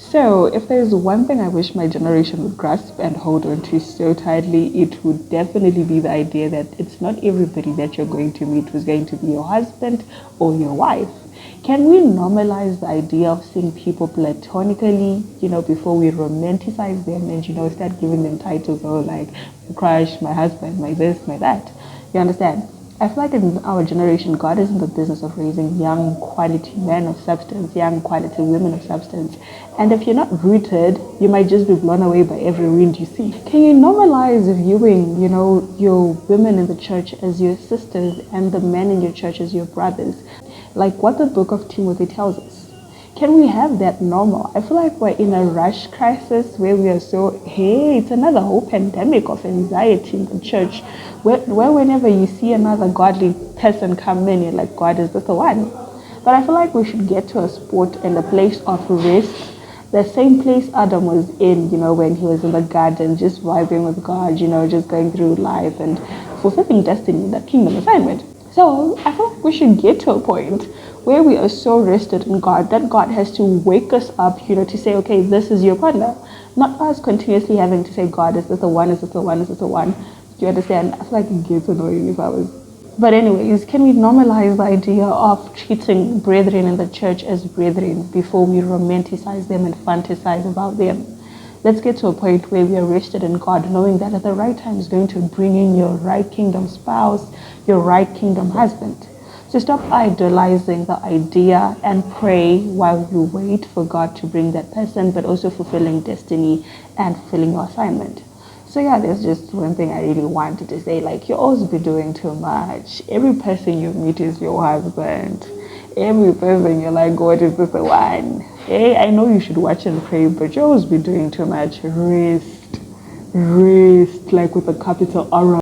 So, if there's one thing I wish my generation would grasp and hold on to so tightly, it would definitely be the idea that it's not everybody that you're going to meet who's going to be your husband or your wife. Can we normalize the idea of seeing people platonically, before we romanticize them and, start giving them titles, or like my crush, my husband, my this, my that? You understand? I feel like in our generation, God is in the business of raising young quality men of substance, young quality women of substance. And if you're not rooted, you might just be blown away by every wind you see. Can you normalize viewing, your women in the church as your sisters and the men in your church as your brothers? Like what the book of Timothy tells us. Can we have that normal? I feel like we're in a rush crisis where we are so, hey, it's another whole pandemic of anxiety in the church, where whenever you see another godly person come in, you're like, God, is this the one? But I feel like we should get to a spot and a place of rest, the same place Adam was in, when he was in the garden, just vibing with God, just going through life and fulfilling destiny in that kingdom assignment. So I feel like we should get to a point where we are so rested in God that God has to wake us up, to say, okay, this is your partner. Not us continuously having to say, God, is this the one? Is this the one? Is this the one? Do you understand? I feel like it gets annoying if I was. But anyways, can we normalize the idea of treating brethren in the church as brethren before we romanticize them and fantasize about them? Let's get to a point where we are rested in God, knowing that at the right time is going to bring in your right kingdom spouse, your right kingdom husband. So stop idolizing the idea and pray while you wait for God to bring that person, but also fulfilling destiny and fulfilling your assignment. So yeah, there's just one thing I really wanted to say. Like, you always be doing too much. Every person you meet is your husband. Every person you're like, God, is this the one? Hey, I know you should watch and pray, but you always be doing too much. Rest, like with a capital R.